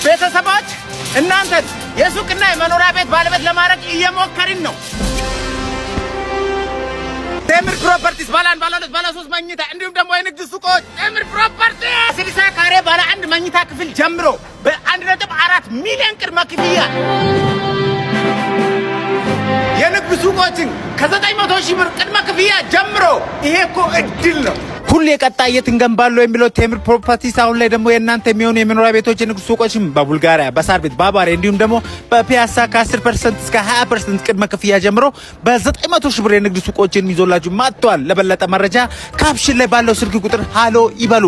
ቤተሰቦች እናንተ የሱቅና የመኖሪያ ቤት ባለቤት ለማድረግ እየሞከርን ነው። ቴምር ፕሮፐርቲስ ባለ 1 ባለ 2 ባለ 3 መኝታ እንዲሁም ደግሞ የንግድ ሱቆች ቴምር ፕሮፐርቲ 60 ካሬ ባለ 1 መኝታ ክፍል ጀምሮ በ1.4 ሚሊዮን ቅድመ ክፍያ የንግድ ሱቆችን ከ900 ሺህ ብር ቅድመ ክፍያ ጀምሮ ይሄ እኮ እድል ነው። ሁሌ ቀጣይ የት እንገንባለን የሚለው ቴምር ፕሮፐርቲስ አሁን ላይ ደግሞ የእናንተ የሚሆኑ የመኖሪያ ቤቶች የንግድ ሱቆችን በቡልጋሪያ በሳር ቤት በአባሬ እንዲሁም ደግሞ በፒያሳ ከ10% እስከ 20% ቅድመ ክፍያ ጀምሮ በ900 ሺህ ብር የንግድ ሱቆችን ይዞላችሁ መጥቷል። ለበለጠ መረጃ ካፕሽን ላይ ባለው ስልክ ቁጥር ሃሎ ይበሉ።